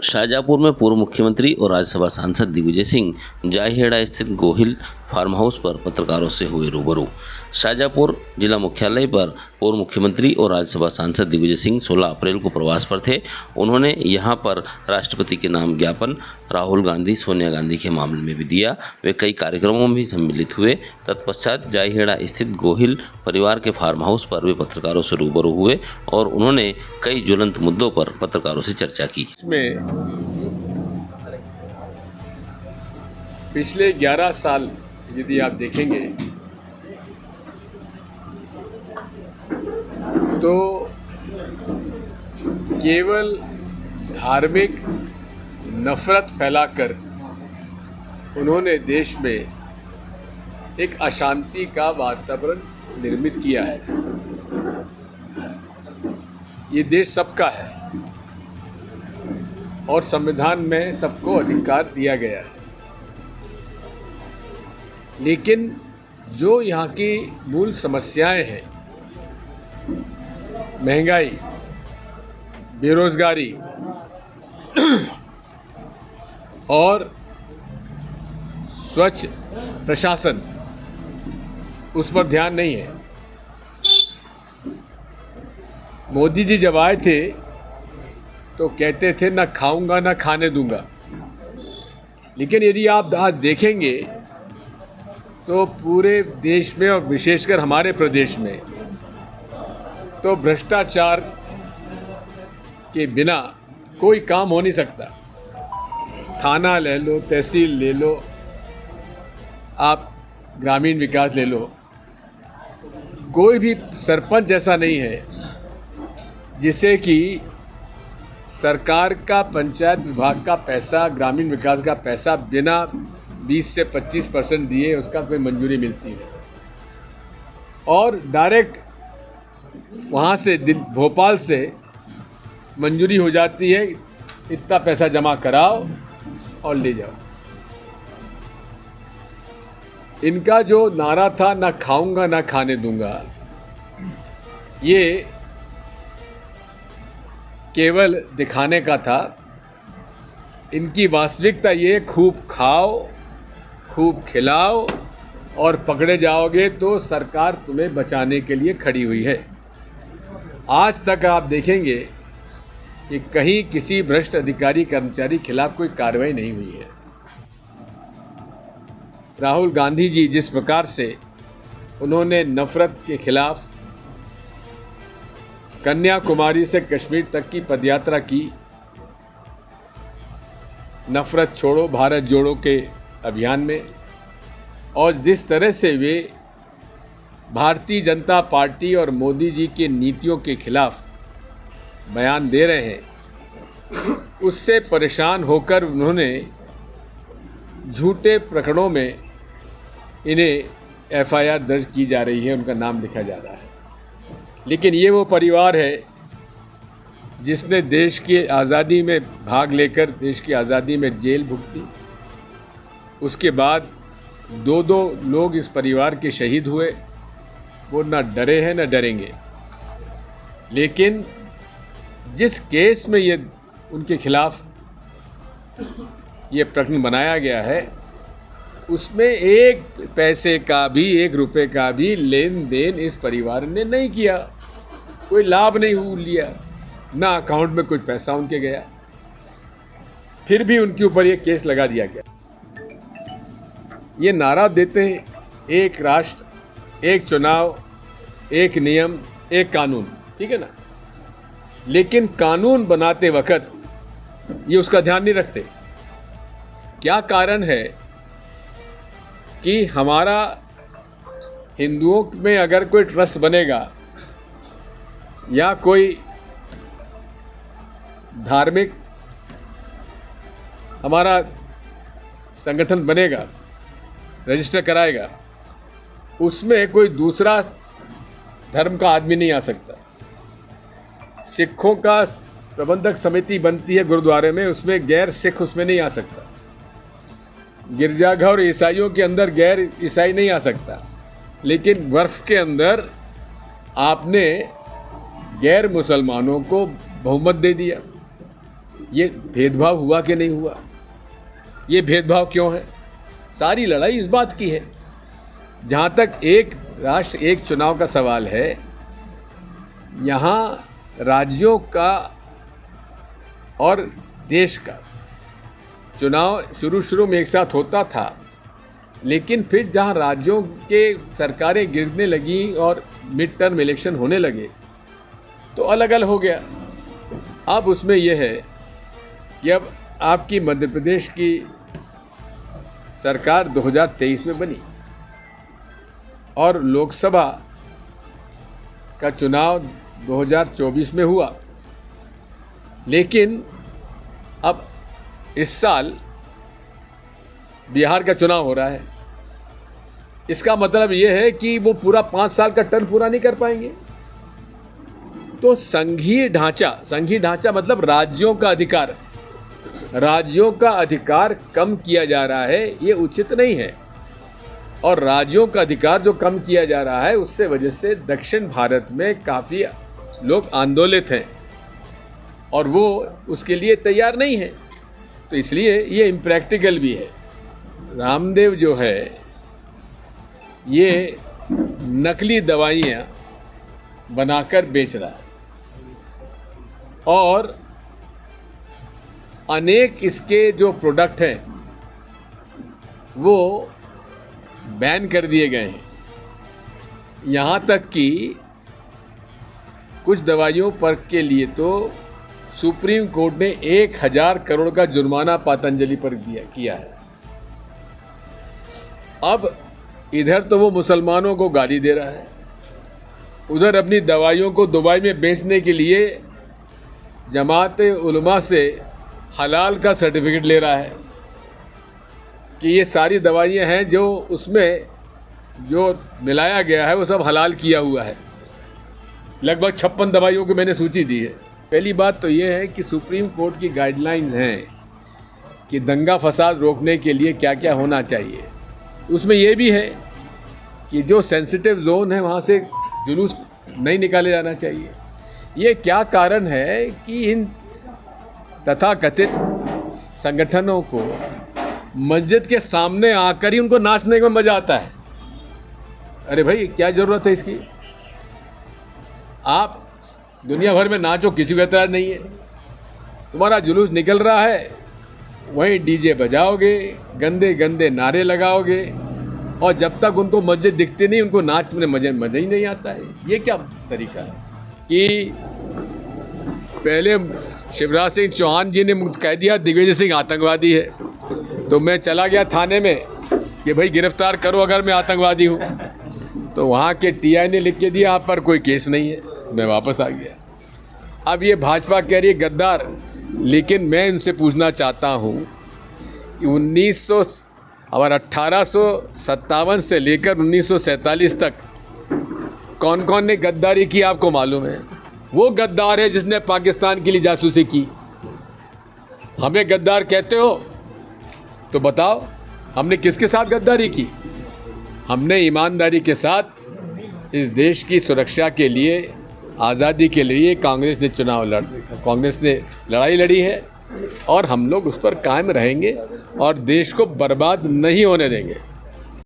शाहजहाँपुर में पूर्व मुख्यमंत्री और राज्यसभा सांसद दिग्विजय सिंह जायहेड़ा स्थित गोहिल फार्म हाउस पर पत्रकारों से हुए रूबरू। शाहजहाँपुर जिला मुख्यालय पर पूर्व मुख्यमंत्री और राज्यसभा सांसद दिग्विजय सिंह 16 अप्रैल को प्रवास पर थे। उन्होंने यहां पर राष्ट्रपति के नाम ज्ञापन राहुल गांधी, सोनिया गांधी के मामले में भी दिया। वे कई कार्यक्रमों में भी सम्मिलित हुए। तत्पश्चात जायहेड़ा स्थित गोहिल परिवार के फार्म हाउस पर वे पत्रकारों से रूबरू हुए और उन्होंने कई ज्वलंत मुद्दों पर पत्रकारों से चर्चा की। पिछले 11 साल यदि आप देखेंगे तो केवल धार्मिक नफरत फैलाकर उन्होंने देश में एक अशांति का वातावरण निर्मित किया है। ये देश सबका है और संविधान में सबको अधिकार दिया गया है, लेकिन जो यहाँ की मूल समस्याएं हैं, महंगाई, बेरोजगारी और स्वच्छ प्रशासन, उस पर ध्यान नहीं है। मोदी जी जब आए थे तो कहते थे ना खाऊंगा ना खाने दूंगा, लेकिन यदि आप आज देखेंगे तो पूरे देश में और विशेषकर हमारे प्रदेश में तो भ्रष्टाचार के बिना कोई काम हो नहीं सकता। थाना ले लो, तहसील ले लो, आप ग्रामीण विकास ले लो, कोई भी सरपंच ऐसा नहीं है जिसे कि सरकार का पंचायत विभाग का पैसा, ग्रामीण विकास का पैसा बिना 20 से 25% दिए उसका कोई मंजूरी मिलती है और डायरेक्ट वहाँ से भोपाल से मंजूरी हो जाती है, इतना पैसा जमा कराओ और ले जाओ। इनका जो नारा था ना खाऊंगा ना खाने दूंगा, ये केवल दिखाने का था। इनकी वास्तविकता ये खूब खाओ, खूब खिलाओ और पकड़े जाओगे तो सरकार तुम्हें बचाने के लिए खड़ी हुई है। आज तक आप देखेंगे कि कहीं किसी भ्रष्ट अधिकारी कर्मचारी खिलाफ कोई कार्रवाई नहीं हुई है। राहुल गांधी जी जिस प्रकार से उन्होंने नफरत के खिलाफ कन्याकुमारी से कश्मीर तक की पदयात्रा की, नफरत छोड़ो भारत जोड़ो के अभियान में, और जिस तरह से वे भारतीय जनता पार्टी और मोदी जी की नीतियों के खिलाफ बयान दे रहे हैं, उससे परेशान होकर उन्होंने झूठे प्रकरणों में इन्हें FIR दर्ज की जा रही है, उनका नाम लिखा जा रहा है। लेकिन ये वो परिवार है जिसने देश की आज़ादी में भाग लेकर देश की आज़ादी में जेल भुगती। उसके बाद दो लोग इस परिवार के शहीद हुए। वो ना डरे हैं ना डरेंगे। लेकिन जिस केस में ये उनके खिलाफ ये प्रकरण बनाया गया है, उसमें एक पैसे का भी, 1 रुपये का भी लेन देन इस परिवार ने नहीं किया, कोई लाभ नहीं लिया, ना अकाउंट में कोई पैसा उनके गया, फिर भी उनके ऊपर ये केस लगा दिया गया। ये नारा देते हैं एक राष्ट्र, एक चुनाव, एक नियम, एक कानून, ठीक है ना, लेकिन कानून बनाते वक्त ये उसका ध्यान नहीं रखते। क्या कारण है कि हमारा हिंदुओं में अगर कोई ट्रस्ट बनेगा या कोई धार्मिक हमारा संगठन बनेगा, रजिस्टर कराएगा, उसमें कोई दूसरा धर्म का आदमी नहीं आ सकता। सिखों का प्रबंधक समिति बनती है गुरुद्वारे में, उसमें गैर सिख उसमें नहीं आ सकता। गिरजाघर और ईसाइयों के अंदर गैर ईसाई नहीं आ सकता, लेकिन वक्फ के अंदर आपने गैर मुसलमानों को बहुमत दे दिया। ये भेदभाव हुआ कि नहीं हुआ? ये भेदभाव क्यों है? सारी लड़ाई इस बात की है। जहाँ तक एक राष्ट्र एक चुनाव का सवाल है, यहाँ राज्यों का और देश का चुनाव शुरू में एक साथ होता था, लेकिन फिर जहाँ राज्यों के सरकारें गिरने लगी और मिड टर्म इलेक्शन होने लगे तो अलग अलग हो गया। अब उसमें यह है कि अब आपकी मध्य प्रदेश की सरकार 2023 में बनी और लोकसभा का चुनाव 2024 में हुआ, लेकिन अब इस साल बिहार का चुनाव हो रहा है। इसका मतलब ये है कि वो पूरा 5 साल का टर्म पूरा नहीं कर पाएंगे। तो संघीय ढांचा मतलब राज्यों का अधिकार कम किया जा रहा है, ये उचित नहीं है। और राज्यों का अधिकार जो कम किया जा रहा है, उससे वजह से दक्षिण भारत में काफ़ी लोग आंदोलित हैं और वो उसके लिए तैयार नहीं हैं। तो इसलिए ये इम्प्रैक्टिकल भी है। रामदेव जो है ये नकली दवाइयाँ बनाकर बेच रहा है और अनेक इसके जो प्रोडक्ट हैं वो बैन कर दिए गए हैं। यहाँ तक कि कुछ दवाइयों पर के लिए तो सुप्रीम कोर्ट ने 1000 करोड़ का जुर्माना पतंजलि पर किया है। अब इधर तो वो मुसलमानों को गाली दे रहा है, उधर अपनी दवाइयों को दुबई में बेचने के लिए जमात उलमा से हलाल का सर्टिफिकेट ले रहा है कि ये सारी दवाइयाँ हैं जो उसमें जो मिलाया गया है वो सब हलाल किया हुआ है। लगभग 56 दवाइयों की मैंने सूची दी है। पहली बात तो ये है कि सुप्रीम कोर्ट की गाइडलाइंस हैं कि दंगा फसाद रोकने के लिए क्या क्या होना चाहिए। उसमें ये भी है कि जो सेंसिटिव जोन है वहाँ से जुलूस नहीं निकाले जाना चाहिए। ये क्या कारण है कि इन तथाकथित संगठनों को मस्जिद के सामने आकर ही उनको नाचने में मज़ा आता है? अरे भाई, क्या ज़रूरत है इसकी? आप दुनिया भर में नाचो, किसी को एतराज़ नहीं है। तुम्हारा जुलूस निकल रहा है, वहीं डीजे बजाओगे, गंदे गंदे नारे लगाओगे और जब तक उनको मस्जिद दिखती नहीं उनको नाचने में मज़ा ही नहीं आता है। ये क्या तरीका है कि पहले शिवराज सिंह चौहान जी ने कह दिया दिग्विजय सिंह आतंकवादी है, तो मैं चला गया थाने में कि भाई गिरफ्तार करो अगर मैं आतंकवादी हूँ, तो वहाँ के टीआई ने लिख के दिया आप पर कोई केस नहीं है। मैं वापस आ गया। अब ये भाजपा कह रही है गद्दार, लेकिन मैं इनसे पूछना चाहता हूँ 1857 से लेकर 1947 तक कौन कौन ने गद्दारी की आपको मालूम है? वो गद्दार है जिसने पाकिस्तान के लिए जासूसी की। हमें गद्दार कहते हो तो बताओ हमने किसके साथ गद्दारी की? हमने ईमानदारी के साथ इस देश की सुरक्षा के लिए, आज़ादी के लिए कांग्रेस ने लड़ाई लड़ी है और हम लोग उस पर कायम रहेंगे और देश को बर्बाद नहीं होने देंगे।